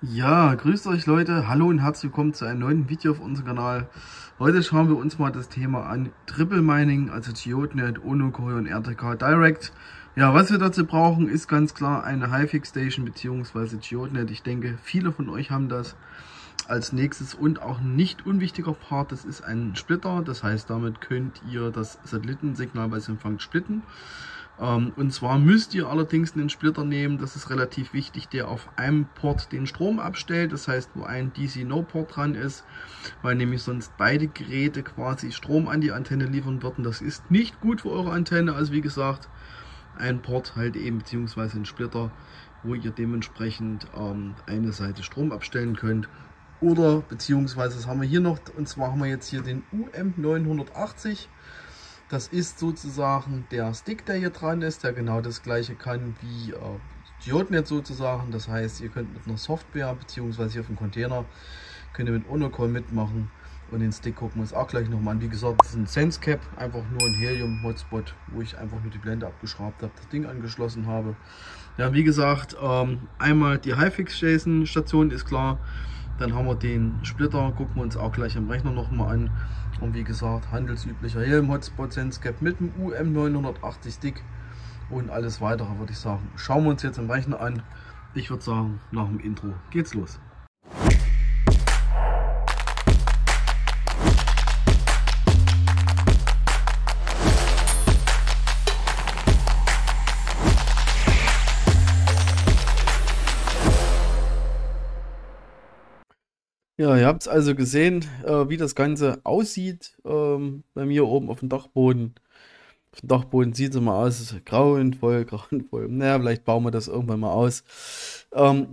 Ja, grüßt euch Leute, hallo und herzlich willkommen zu einem neuen Video auf unserem Kanal. Heute schauen wir uns mal das Thema an Triple Mining, also Geodenet, Onocoin und RTK Direct. Ja, was wir dazu brauchen, ist ganz klar eine HiFix Station bzw. Geodenet. Ich denke, viele von euch haben das. Als nächstes und auch nicht unwichtiger Part, das ist ein Splitter. Das heißt, damit könnt ihr das Satellitensignal, was ihr empfangt, splitten. Und zwar müsst ihr allerdings einen Splitter nehmen, das ist relativ wichtig, der auf einem Port den Strom abstellt, das heißt, wo ein DC-No-Port dran ist, weil nämlich sonst beide Geräte quasi Strom an die Antenne liefern würden. Das ist nicht gut für eure Antenne, also wie gesagt, ein Port halt eben, beziehungsweise ein Splitter, wo ihr dementsprechend eine Seite Strom abstellen könnt. Oder beziehungsweise, was haben wir hier noch, und zwar haben wir jetzt hier den UM980. Das ist sozusagen der Stick, der hier dran ist, der genau das gleiche kann wie Geodenet sozusagen. Das heißt, ihr könnt mit einer Software bzw. hier auf dem Container könnt ihr mit Onocoin mitmachen, und den Stick gucken wir uns auch gleich nochmal an. Wie gesagt, das ist ein SenseCap, einfach nur ein Helium-Hotspot, wo ich einfach nur die Blende abgeschraubt habe, das Ding angeschlossen habe. Ja, wie gesagt, einmal die HiFix-Station ist klar. Dann haben wir den Splitter, gucken wir uns auch gleich am Rechner nochmal an. Und wie gesagt, handelsüblicher Helium-Hotspot SenseCap mit dem UM980 Stick und alles weitere würde ich sagen. Schauen wir uns jetzt am Rechner an. Ich würde sagen, nach dem Intro geht's los. Ja, ihr habt es also gesehen, wie das Ganze aussieht bei mir oben auf dem Dachboden. Auf dem Dachboden sieht es mal aus, grauenvoll, grauenvoll. Naja, vielleicht bauen wir das irgendwann mal aus. Um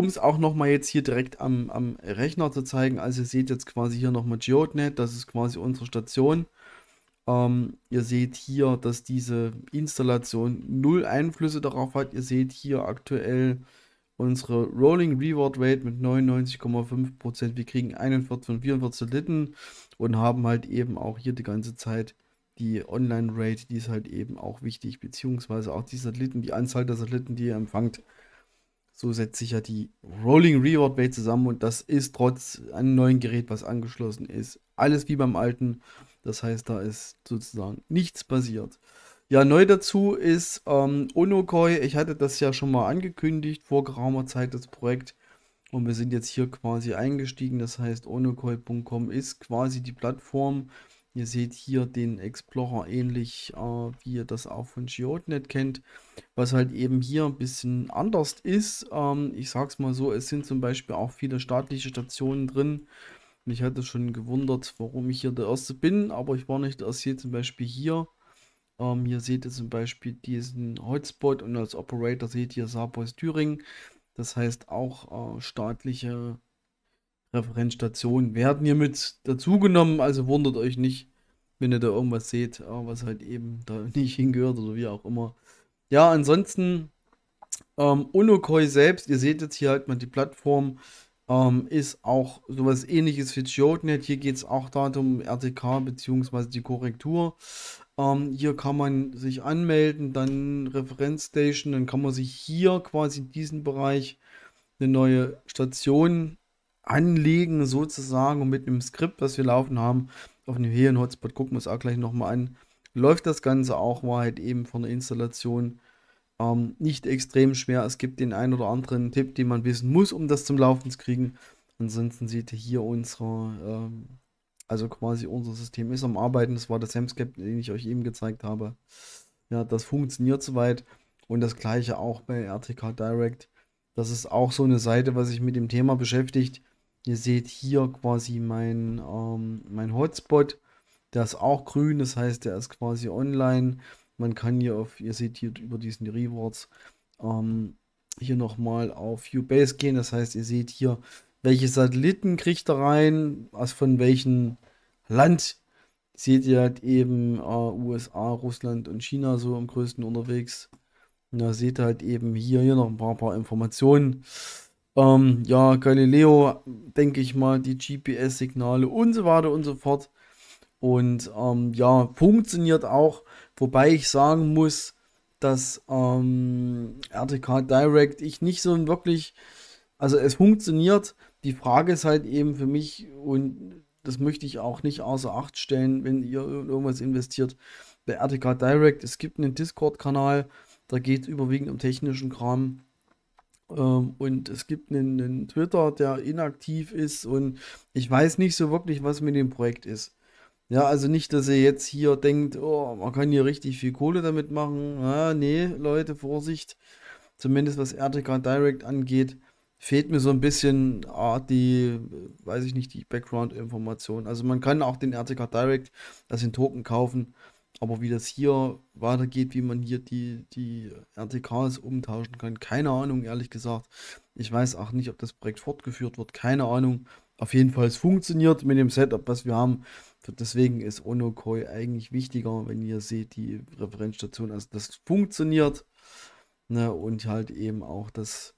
es auch nochmal jetzt hier direkt am Rechner zu zeigen, also ihr seht jetzt quasi hier nochmal Geodenet, das ist quasi unsere Station. Ihr seht hier, dass diese Installation null Einflüsse darauf hat. Ihr seht hier aktuell unsere Rolling Reward Rate mit 99,5%. Wir kriegen 41 von 44 Satelliten und haben halt eben auch hier die ganze Zeit die Online Rate, die ist halt eben auch wichtig, beziehungsweise auch die Satelliten, die Anzahl der Satelliten, die ihr empfangt. So setzt sich ja die Rolling Reward Rate zusammen, und das ist trotz einem neuen Gerät, was angeschlossen ist, alles wie beim alten. Das heißt, da ist sozusagen nichts passiert. Ja, neu dazu ist Onocoin. Ich hatte das ja schon mal angekündigt vor geraumer Zeit, das Projekt. Und wir sind jetzt hier quasi eingestiegen. Das heißt, onocoin.com ist quasi die Plattform. Ihr seht hier den Explorer ähnlich, wie ihr das auch von Geodenet kennt. Was halt eben hier ein bisschen anders ist, ich sag's mal so, es sind zum Beispiel auch viele staatliche Stationen drin. Mich hatte schon gewundert, warum ich hier der Erste bin, aber ich war nicht der Erste. Zum Beispiel hier. Hier seht ihr zum Beispiel diesen Hotspot, und als Operator seht ihr Saarbrücken Thüringen. Das heißt, auch staatliche Referenzstationen werden hier mit dazugenommen. Also wundert euch nicht, wenn ihr da irgendwas seht, was halt eben da nicht hingehört oder wie auch immer. Ja, ansonsten Onocoin selbst, ihr seht jetzt hier halt mal die Plattform, ist auch sowas ähnliches wie Geodenet. Hier geht es auch darum, RTK bzw. die Korrektur. Hier kann man sich anmelden, dann Referenzstation, dann kann man sich hier quasi in diesem Bereich eine neue Station anlegen, sozusagen, und mit einem Skript, was wir laufen haben, auf einem Helium-Hotspot, gucken wir es auch gleich nochmal an, läuft das Ganze auch, war halt eben von der Installation nicht extrem schwer. Es gibt den einen oder anderen Tipp, den man wissen muss, um das zum Laufen zu kriegen. Ansonsten seht ihr hier also quasi unser System ist am Arbeiten. Das war das SemScape, den ich euch eben gezeigt habe. Ja, das funktioniert soweit. Und das gleiche auch bei RTK Direct. Das ist auch so eine Seite, was sich mit dem Thema beschäftigt. Ihr seht hier quasi mein Hotspot. Der ist auch grün, das heißt, der ist quasi online. Man kann hier ihr seht hier über diesen Rewards, hier nochmal auf Ubase gehen. Das heißt, ihr seht hier, welche Satelliten kriegt er rein, aus von welchem Land. Seht ihr halt eben USA, Russland und China so am größten unterwegs. Und da seht ihr halt eben hier noch ein paar Informationen. Ja, Galileo, denke ich mal, die GPS-Signale und so weiter und so fort. Und ja, funktioniert auch, wobei ich sagen muss, dass RTK Direct ich nicht so ein wirklich Also es funktioniert. Die Frage ist halt eben für mich, und das möchte ich auch nicht außer Acht stellen, wenn ihr in irgendwas investiert, bei RTK Direct, es gibt einen Discord-Kanal, da geht es überwiegend um technischen Kram. Und es gibt einen Twitter, der inaktiv ist und ich weiß nicht so wirklich, was mit dem Projekt ist. Ja, also nicht, dass ihr jetzt hier denkt, oh, man kann hier richtig viel Kohle damit machen. Ja, nee, Leute, Vorsicht. Zumindest was RTK Direct angeht, fehlt mir so ein bisschen weiß ich nicht, die Background-Information. Also man kann auch den RTK Direct, also den Token kaufen, aber wie das hier weitergeht, wie man hier die RTKs umtauschen kann, keine Ahnung, ehrlich gesagt. Ich weiß auch nicht, ob das Projekt fortgeführt wird, keine Ahnung. Auf jeden Fall, es funktioniert mit dem Setup, was wir haben. Deswegen ist Onokoi eigentlich wichtiger, wenn ihr seht, die Referenzstation, also das funktioniert. Ne, und halt eben auch das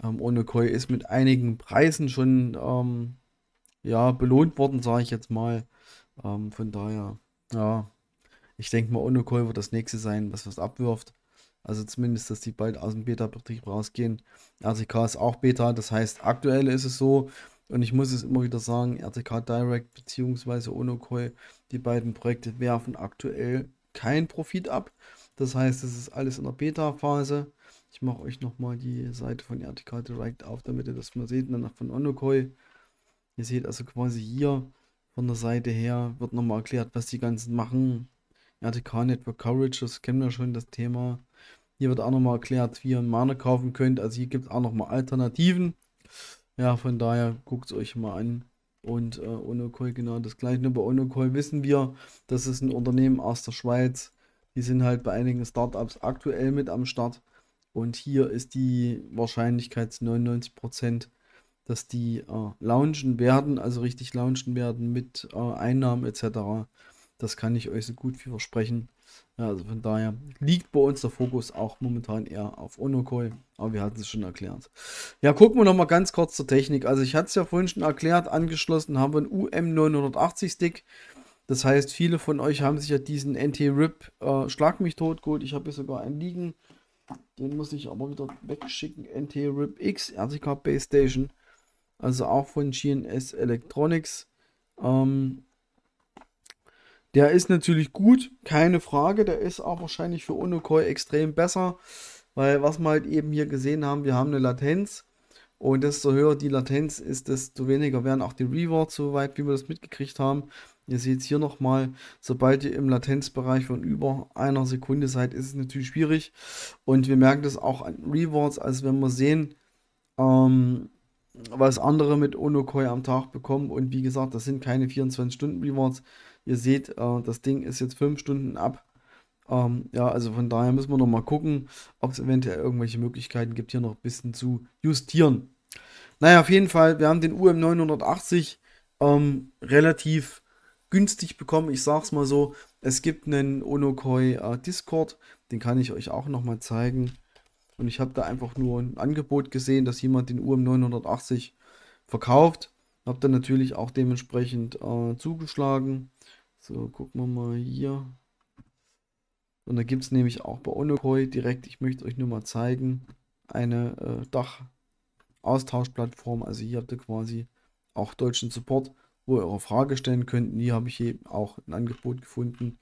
Onokoi ist mit einigen Preisen schon ja, belohnt worden, sage ich jetzt mal. Von daher, ja, ich denke mal, Onokoi wird das nächste sein, was abwirft. Also zumindest, dass die bald aus dem Beta-Betrieb rausgehen. RTK ist auch Beta, das heißt, aktuell ist es so, und ich muss es immer wieder sagen, RTK Direct bzw. Onokoi, die beiden Projekte werfen aktuell keinen Profit ab. Das heißt, es ist alles in der Beta-Phase. Ich mache euch nochmal die Seite von RTK Direct auf, damit ihr das mal seht. Und danach von Onokoi. Ihr seht also quasi hier von der Seite her wird nochmal erklärt, was die ganzen machen. RTK Network Coverage, das kennen wir schon, das Thema. Hier wird auch nochmal erklärt, wie ihr Mana kaufen könnt. Also hier gibt es auch nochmal Alternativen. Ja, von daher guckt es euch mal an. Und Onokoi genau das gleiche. Nur bei Onokoi wissen wir, das ist ein Unternehmen aus der Schweiz. Die sind halt bei einigen Startups aktuell mit am Start. Und hier ist die Wahrscheinlichkeit zu 99%, dass die launchen werden, also richtig launchen werden mit Einnahmen etc. Das kann ich euch so gut wie versprechen. Ja, also von daher liegt bei uns der Fokus auch momentan eher auf Onokoi, aber wir hatten es schon erklärt. Ja, gucken wir noch mal ganz kurz zur Technik. Also ich hatte es ja vorhin schon erklärt, angeschlossen haben wir einen UM980 Stick. Das heißt, viele von euch haben sich ja diesen NT-RIP Schlag mich tot geholt. Ich habe hier sogar einen liegen. Den muss ich aber wieder wegschicken. NT-RIP X RTK Base Station. Also auch von GNS Electronics. Ähm, Der ist natürlich gut, keine Frage. Der ist auch wahrscheinlich für Onokoi extrem besser, weil was wir halt eben hier gesehen haben, wir haben eine Latenz und desto höher die Latenz ist, desto weniger werden auch die Rewards, soweit wie wir das mitgekriegt haben. Ihr seht es hier nochmal, sobald ihr im Latenzbereich von über einer Sekunde seid, ist es natürlich schwierig. Und wir merken das auch an Rewards, also wenn wir sehen, ähm, was andere mit Onokoi am Tag bekommen. Und wie gesagt, das sind keine 24-Stunden-Rewards. Ihr seht, das Ding ist jetzt 5 Stunden ab. Ja, also von daher müssen wir noch mal gucken, ob es eventuell irgendwelche Möglichkeiten gibt, hier noch ein bisschen zu justieren. Naja, auf jeden Fall, wir haben den UM980 relativ günstig bekommen. Ich sag's mal so, es gibt einen Onokoi Discord, den kann ich euch auch noch mal zeigen. Und ich habe da einfach nur ein Angebot gesehen, dass jemand den UM980 verkauft. Habe dann natürlich auch dementsprechend zugeschlagen. So, gucken wir mal hier. Und da gibt es nämlich auch bei Onokoi direkt, ich möchte euch nur mal zeigen, eine Dach-Austauschplattform. Also hier habt ihr quasi auch deutschen Support, wo ihr eure Frage stellen könnt. Und hier habe ich eben auch ein Angebot gefunden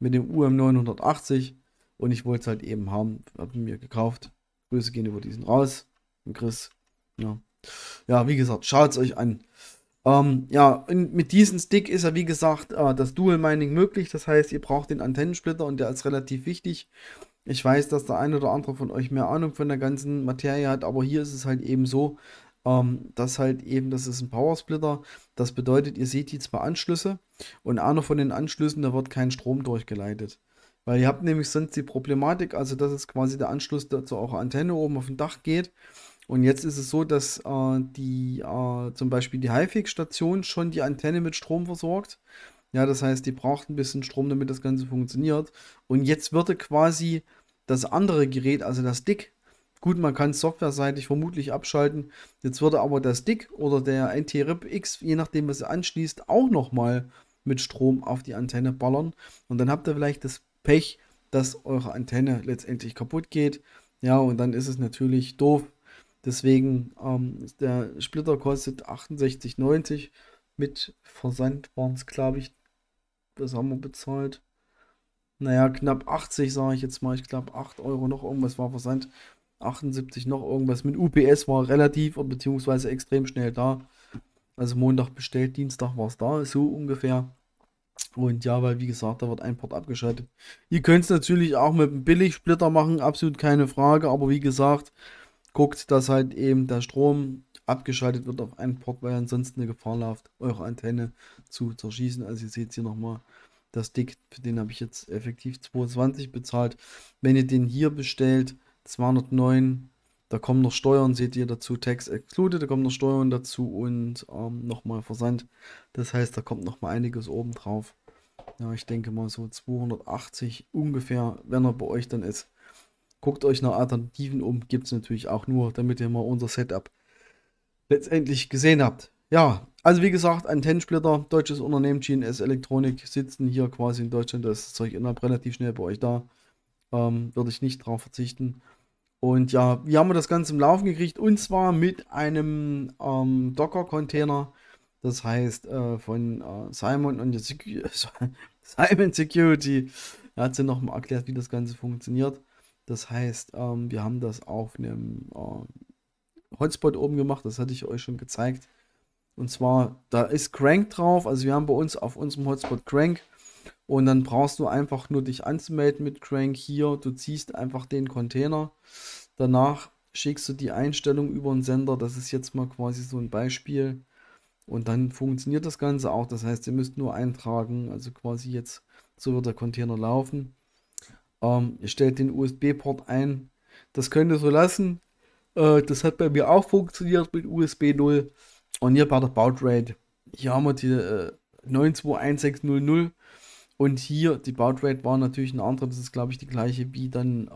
mit dem UM980. Und ich wollte es halt eben haben, habe mir gekauft. Grüße gehen über diesen raus. Und Chris, ja. Ja, wie gesagt, schaut es euch an. Ja, mit diesem Stick ist ja wie gesagt das Dual Mining möglich. Das heißt, ihr braucht den Antennensplitter und der ist relativ wichtig. Ich weiß, dass der eine oder andere von euch mehr Ahnung von der ganzen Materie hat, aber hier ist es halt eben so, dass halt eben, das ist ein Powersplitter. Das bedeutet, ihr seht die zwei Anschlüsse und einer von den Anschlüssen, da wird kein Strom durchgeleitet. Weil ihr habt nämlich sonst die Problematik, also das ist quasi der Anschluss, der zu eurer Antenne oben auf dem Dach geht. Und jetzt ist es so, dass zum Beispiel die HiFix-Station schon die Antenne mit Strom versorgt. Ja, das heißt, die braucht ein bisschen Strom, damit das Ganze funktioniert. Und jetzt würde quasi das andere Gerät, also das Stick, gut, man kann es softwareseitig vermutlich abschalten. Jetzt würde aber das Stick oder der NT-RIP X, je nachdem, was ihr anschließt, auch nochmal mit Strom auf die Antenne ballern. Und dann habt ihr vielleicht das Pech, dass eure Antenne letztendlich kaputt geht. Ja, und dann ist es natürlich doof, Deswegen, der Splitter kostet 68,90. Mit Versand waren es, glaube ich, was haben wir bezahlt? Naja, knapp 80, sage ich jetzt mal. Ich glaube, 8 Euro noch irgendwas war Versand. 78 noch irgendwas. Mit UPS war relativ oder beziehungsweise extrem schnell da. Also Montag bestellt, Dienstag war es da, so ungefähr. Und ja, weil wie gesagt, da wird ein Port abgeschaltet. Ihr könnt es natürlich auch mit einem Billigsplitter machen, absolut keine Frage. Aber wie gesagt, guckt, dass halt eben der Strom abgeschaltet wird auf einen Port, weil ihr ansonsten eine Gefahr lauft, eure Antenne zu zerschießen. Also ihr seht hier nochmal das Stick, für den habe ich jetzt effektiv 220 bezahlt. Wenn ihr den hier bestellt, 209, da kommen noch Steuern, seht ihr dazu, Tax excluded, da kommen noch Steuern dazu und nochmal Versand. Das heißt, da kommt nochmal einiges oben drauf. Ja, ich denke mal so 280 ungefähr, wenn er bei euch dann ist. Guckt euch nach Alternativen um, gibt es natürlich auch nur, damit ihr mal unser Setup letztendlich gesehen habt. Ja, also wie gesagt, Antennensplitter, deutsches Unternehmen GNS Elektronik, sitzen hier quasi in Deutschland, da ist das Zeug innerhalb relativ schnell bei euch da. Würde ich nicht drauf verzichten. Und ja, wie haben wir das Ganze im Laufen gekriegt? Und zwar mit einem Docker-Container. Das heißt, von Simon und Simon Security. Er hat sie nochmal erklärt, wie das Ganze funktioniert. Das heißt, wir haben das auf einem Hotspot oben gemacht. Das hatte ich euch schon gezeigt. Und zwar, da ist Crank drauf. Also wir haben bei uns auf unserem Hotspot Crank. Und dann brauchst du einfach nur dich anzumelden mit Crank hier. Du ziehst einfach den Container. Danach schickst du die Einstellung über den Sender. Das ist jetzt mal quasi so ein Beispiel. Und dann funktioniert das Ganze auch. Das heißt, ihr müsst nur eintragen. Also quasi jetzt, so wird der Container laufen. Ihr stellt den USB-Port ein. Das könnt ihr so lassen. Das hat bei mir auch funktioniert mit USB 0. Und hier bei der Bautrate, hier haben wir die 921600. Und hier, die Bautrate war natürlich eine andere. Das ist, glaube ich, die gleiche wie dann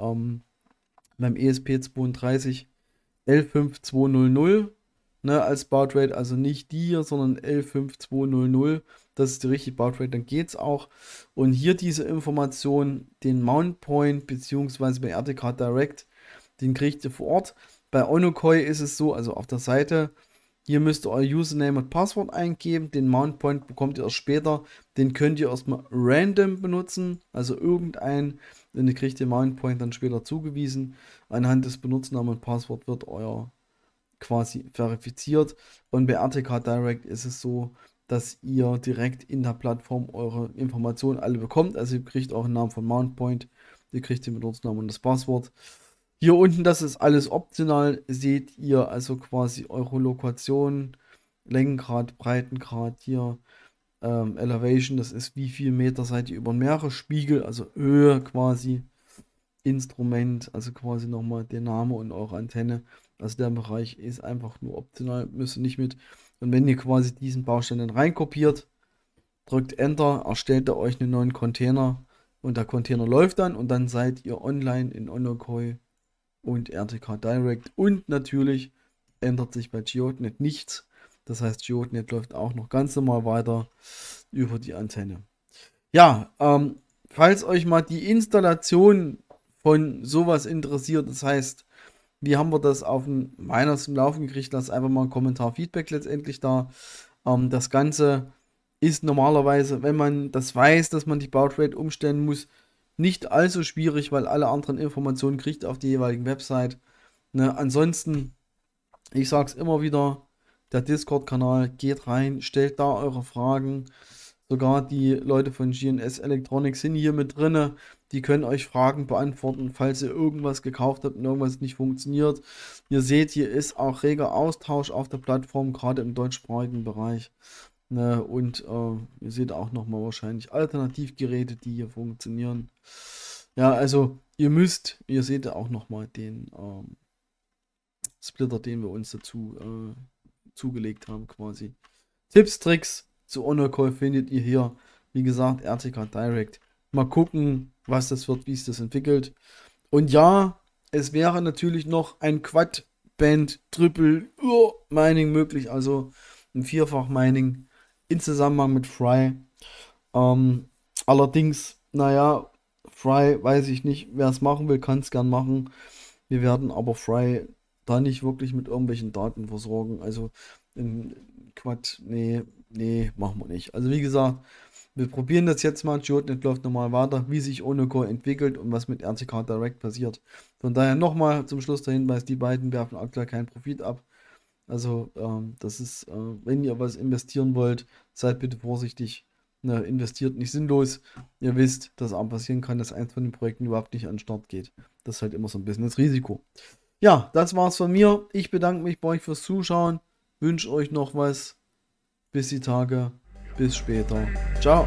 beim ESP32 L5200. Ne, als Bautrate, also nicht die hier, sondern L5200. Das ist die richtige Bautrate, dann geht es auch. Und hier diese Information, den Mount Point, beziehungsweise bei RTK Direct, den kriegt ihr vor Ort. Bei Onokoi ist es so, also auf der Seite, hier müsst ihr euer Username und Passwort eingeben. Den Mount Point bekommt ihr erst später. Den könnt ihr erstmal random benutzen, also irgendein. Und ihr kriegt den Mount Point dann später zugewiesen. Anhand des Benutzernamen und Passwort wird euer quasi verifiziert. Und bei RTK Direct ist es so, dass ihr direkt in der Plattform eure Informationen alle bekommt. Also ihr kriegt auch einen Namen von Mount Point, ihr kriegt den Benutzernamen und das Passwort. Hier unten, das ist alles optional, seht ihr also quasi eure Lokation, Längengrad, Breitengrad, hier Elevation, das ist wie viel Meter seid ihr über den Meeresspiegel, also Höhe quasi, Instrument, also quasi nochmal der Name und eure Antenne. Also der Bereich ist einfach nur optional, müsst ihr nicht mit. Und wenn ihr quasi diesen Baustein dann reinkopiert, drückt Enter, erstellt er euch einen neuen Container und der Container läuft dann und dann seid ihr online in Onokoi und RTK Direct und natürlich ändert sich bei Geodet nichts. Das heißt, Geodet läuft auch noch ganz normal weiter über die Antenne. Ja, falls euch mal die Installation von sowas interessiert, das heißt, wie haben wir das auf dem Miner zum Laufen gekriegt, lasst einfach mal einen Kommentar, Feedback letztendlich da. Das Ganze ist normalerweise, wenn man das weiß, dass man die Bautrate umstellen muss, nicht allzu schwierig, weil alle anderen Informationen kriegt ihr auf die jeweiligen Website. Ne, ansonsten, ich sage es immer wieder, der Discord-Kanal, geht rein, stellt da eure Fragen. Sogar die Leute von GNS Electronics sind hier mit drinne. Die können euch Fragen beantworten, falls ihr irgendwas gekauft habt und irgendwas nicht funktioniert. Ihr seht, hier ist auch reger Austausch auf der Plattform, gerade im deutschsprachigen Bereich. Ne, und ihr seht auch nochmal wahrscheinlich Alternativgeräte, die hier funktionieren. Ja, also ihr seht auch nochmal den Splitter, den wir uns dazu zugelegt haben quasi. Tipps, Tricks zu Onokoi findet ihr hier. Wie gesagt, RTK Direct. Mal gucken, was das wird, wie es das entwickelt. Und ja, es wäre natürlich noch ein Quad-Band Triple Mining möglich, also ein Vierfach-Mining in Zusammenhang mit Fry. Allerdings, naja, Fry weiß ich nicht, wer es machen will, kann es gern machen. Wir werden aber Fry da nicht wirklich mit irgendwelchen Daten versorgen. Also Quatsch, nee, machen wir nicht. Also wie gesagt, wir probieren das jetzt mal. GeoDNet läuft nochmal weiter, wie sich Onocore entwickelt und was mit RTK Direct passiert. Von daher nochmal zum Schluss der Hinweis, die beiden werfen aktuell keinen Profit ab. Also das ist, wenn ihr was investieren wollt, seid bitte vorsichtig. Ne, investiert nicht sinnlos. Ihr wisst, dass auch passieren kann, dass eins von den Projekten überhaupt nicht an den Start geht. Das ist halt immer so ein bisschen das Risiko. Ja, das war's von mir. Ich bedanke mich bei euch fürs Zuschauen. Wünsche euch noch was. Bis die Tage. Bis später. Ciao.